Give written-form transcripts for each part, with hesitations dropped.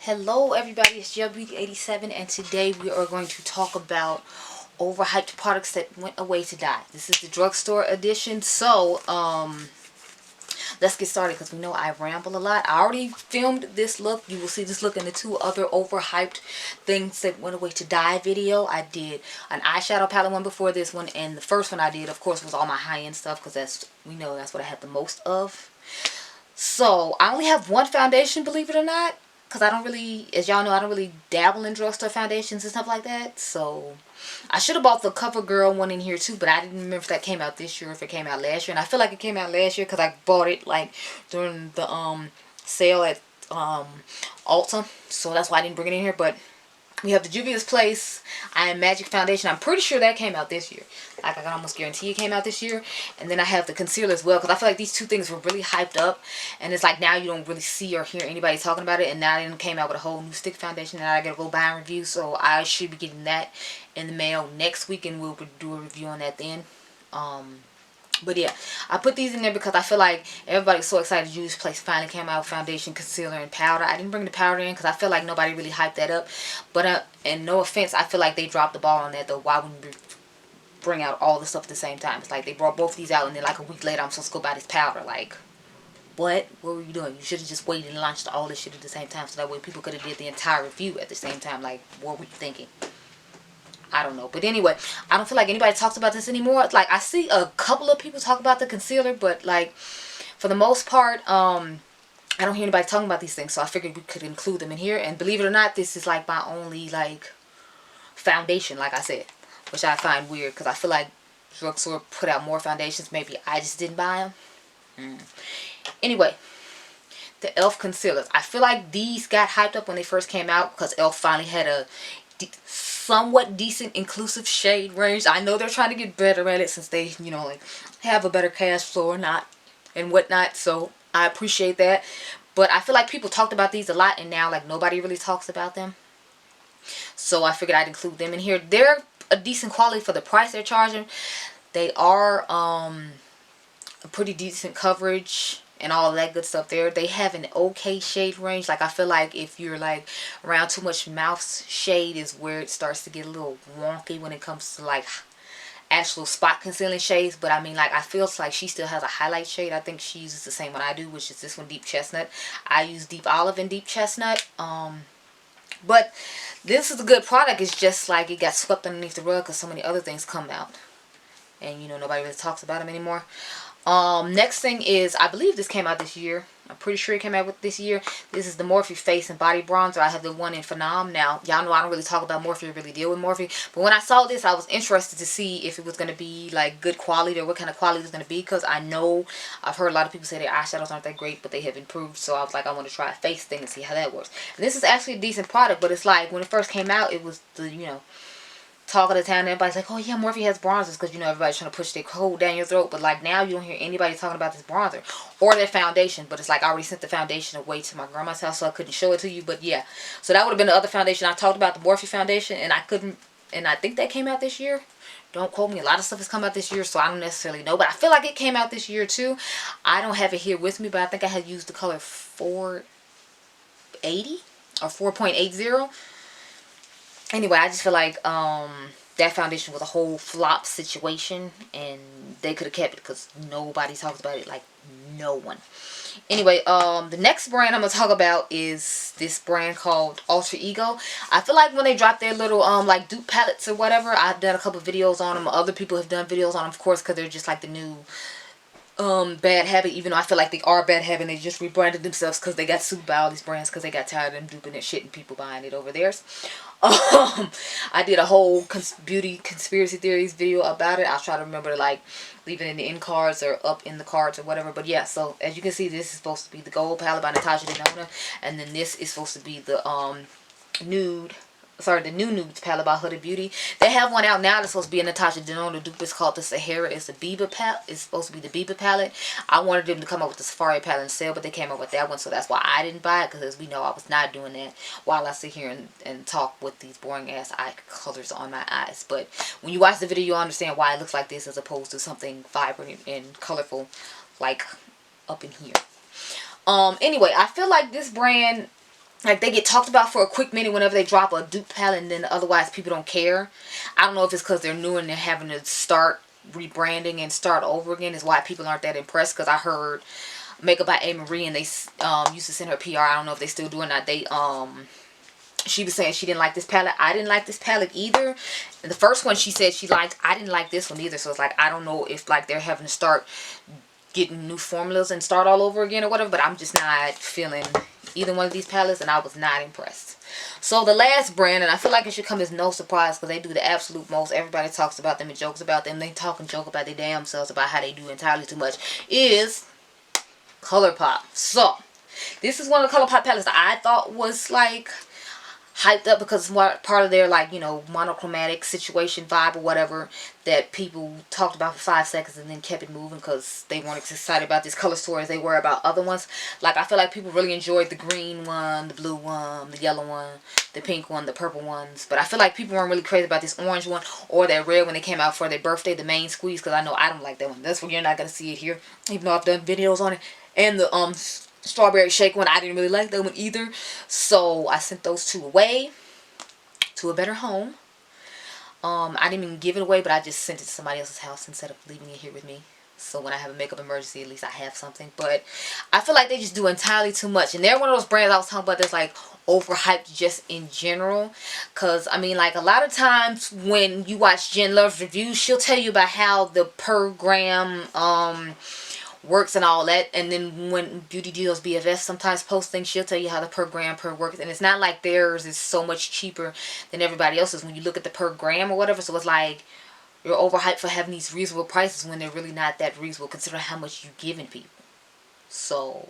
Hello everybody, it's Juvia87 and today we are going to talk about overhyped products that went away to die. This is the Drugstore Edition. So, let's get started because we know I ramble a lot. I already filmed this look. You will see this look in the two other overhyped things that went away to die video. I did an eyeshadow palette one before this one, and the first one I did, of course, was all my high-end stuff because we know that's what I have the most of. So, I only have one foundation, believe it or not. Because I don't really, as y'all know, I don't really dabble in drugstore foundations and stuff like that. So, I should have bought the CoverGirl one in here too. But I didn't remember if that came out this year or if it came out last year. And I feel like it came out last year because I bought it like during the sale at Ulta. So, that's why I didn't bring it in here. But we have the Juvia's Place I Am Magic Foundation. I'm pretty sure that came out this year. Like, I can almost guarantee it came out this year. And then I have the concealer as well. Because I feel like these two things were really hyped up. And it's like now you don't really see or hear anybody talking about it. And now they came out with a whole new stick foundation that I gotta go buy and review. So I should be getting that in the mail next week. And we'll do a review on that then. But yeah, I put these in there because I feel like everybody's so excited Juvia's Place finally came out with foundation, concealer, and powder. I didn't bring the powder in because I feel like nobody really hyped that up. But, and no offense, I feel like they dropped the ball on that though. Why wouldn't we bring out all the stuff at the same time? It's like they brought both these out and then like a week later I'm supposed to go buy this powder. Like, what were you doing? You should have just waited and launched all this shit at the same time so that way people could have did the entire review at the same time. Like, what were you thinking? I don't know. But anyway, I don't feel like anybody talks about this anymore. It's like I see a couple of people talk about the concealer, but like for the most part, I don't hear anybody talking about these things. So I figured we could include them in here. And believe it or not, this is like my only like foundation, like I said, which I find weird because I feel like Drugstore put out more foundations. Maybe I just didn't buy them. Anyway, the e.l.f. concealers. I feel like these got hyped up when they first came out because e.l.f. finally had a somewhat decent inclusive shade range. I know they're trying to get better at it since they, you know, like have a better cash flow or not and whatnot. So I appreciate that. But I feel like people talked about these a lot and now like nobody really talks about them. So I figured I'd include them in here. They're a decent quality for the price they're charging. They are a pretty decent coverage and all that good stuff there. They have an okay shade range. Like I feel like if you're like around too much mouth shade is where it starts to get a little wonky when it comes to like actual spot concealing shades. But I mean, like I feel like she still has a highlight shade. I think she uses the same one I do, which is this one, Deep Chestnut. I use Deep Olive and Deep Chestnut. But this is a good product. It's just like it got swept underneath the rug because so many other things come out and you know nobody really talks about them anymore. Next thing is, I believe this came out this year. I'm pretty sure it came out with this year. This is the Morphe Face and Body Bronzer. I have the one in Phenom. Now, y'all know I don't really talk about Morphe or really deal with Morphe. But when I saw this, I was interested to see if it was going to be, like, good quality or what kind of quality it was going to be. Because I know, I've heard a lot of people say their eyeshadows aren't that great, but they have improved. So I was like, I want to try a face thing and see how that works. And this is actually a decent product. But it's like, when it first came out, it was the, you know, talk of the town. Everybody's like, oh yeah, Morphe has bronzers because you know everybody's trying to push their cold down your throat. But like now you don't hear anybody talking about this bronzer or their foundation. But it's like I already sent the foundation away to my grandma's house, so I couldn't show it to you. But yeah, so that would have been the other foundation I talked about, the Morphe foundation, and I couldn't. And I think that came out this year. Don't quote me. A lot of stuff has come out this year, so I don't necessarily know. But I feel like it came out this year too. I don't have it here with me, but I think I had used the color 480 or 4.80. Anyway, I just feel like that foundation was a whole flop situation and they could have kept it because nobody talks about it, like no one. Anyway, the next brand I'm going to talk about is this brand called Alter Ego. I feel like when they drop their little like dupe palettes or whatever, I've done a couple videos on them. Other people have done videos on them, of course, because they're just like the new Bad Habit, even though I feel like they are Bad Habit. They just rebranded themselves because they got sued by all these brands because they got tired of them duping their shit and people buying it over theirs. I did a whole beauty conspiracy theories video about it. I'll try to remember to like leave it in the end cards or up in the cards or whatever. But yeah, so as you can see, this is supposed to be the gold palette by Natasha Denona, and then this is supposed to be the the new nudes palette by Huda Beauty. They have one out now that's supposed to be a Natasha Denona dupe. It's called the Sahara. It's the Biba palette. It's supposed to be the Biba palette. I wanted them to come up with the Safari palette and sale, but they came up with that one, so that's why I didn't buy it, because as we know, I was not doing that while I sit here and talk with these boring ass eye colors on my eyes. But when you watch the video, you'll understand why it looks like this as opposed to something vibrant and colorful like up in here. Anyway, I feel like this brand like, they get talked about for a quick minute whenever they drop a dupe palette, and then otherwise people don't care. I don't know if it's because they're new and they're having to start rebranding and start over again is why people aren't that impressed. Because I heard Makeup by A. Marie, and they used to send her PR. I don't know if they still do or not. They she was saying she didn't like this palette. I didn't like this palette either. And the first one she said she liked, I didn't like this one either. So it's like, I don't know if like they're having to start getting new formulas and start all over again or whatever. But I'm just not feeling either one of these palettes, and I was not impressed. So the last brand, and I feel like it should come as no surprise because they do the absolute most. Everybody talks about them and jokes about them. They talk and joke about their damn selves about how they do entirely too much, is Colourpop. So this is one of the Colourpop palettes that I thought was like hyped up because it's part of their, like, you know, monochromatic situation vibe or whatever that people talked about for 5 seconds and then kept it moving because they weren't as excited about this color story as they were about other ones. Like, I feel like people really enjoyed the green one, the blue one, the yellow one, the pink one, the purple ones. But I feel like people weren't really crazy about this orange one or that red when they came out for their birthday, the main squeeze, because I know I don't like that one. That's where you're not going to see it here, even though I've done videos on it. And the strawberry shake one, I didn't really like that one either. So I sent those two away to a better home. I didn't even give it away, but I just sent it to somebody else's house instead of leaving it here with me. So when I have a makeup emergency, at least I have something. But I feel like they just do entirely too much. And they're one of those brands I was talking about that's like overhyped just in general. Because, I mean, like, a lot of times when you watch Jen Love's reviews, she'll tell you about how the per gram works and all that. And then when Beauty Deals BFF sometimes post things, she'll tell you how the per gram works. And it's not like theirs is so much cheaper than everybody else's when you look at the per gram or whatever. So it's like you're overhyped for having these reasonable prices when they're really not that reasonable considering how much you're giving people. So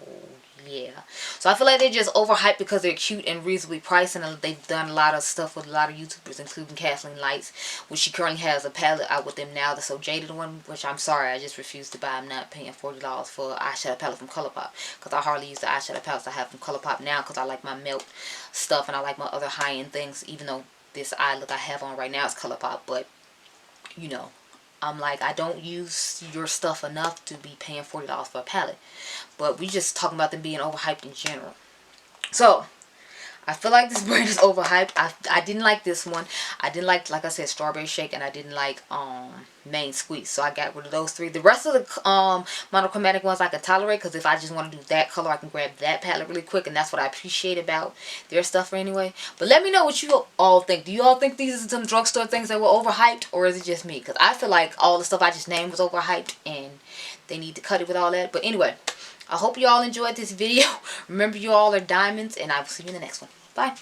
yeah, so I feel like they're just overhyped because they're cute and reasonably priced, and they've done a lot of stuff with a lot of YouTubers, including Kathleen Lights, which she currently has a palette out with them now, the So Jaded one, which I'm sorry, I just refuse to buy. I'm not paying $40 for an eyeshadow palette from Colourpop, because I hardly use the eyeshadow palettes I have from Colourpop now, because I like my melt stuff and I like my other high-end things, even though this eye look I have on right now is Colourpop. But, you know, I'm like, I don't use your stuff enough to be paying $40 for a palette. But we just talking about them being overhyped in general. So, I feel like this brand is overhyped. I didn't like this one. I didn't like I said, Strawberry Shake, and I didn't like Main Squeeze. So I got rid of those three. The rest of the monochromatic ones I can tolerate, because if I just want to do that color, I can grab that palette really quick, and that's what I appreciate about their stuff anyway. But let me know what you all think. Do you all think these are some drugstore things that were overhyped, or is it just me? Because I feel like all the stuff I just named was overhyped, and they need to cut it with all that. But anyway, I hope you all enjoyed this video. Remember, you all are diamonds, and I will see you in the next one. Bye.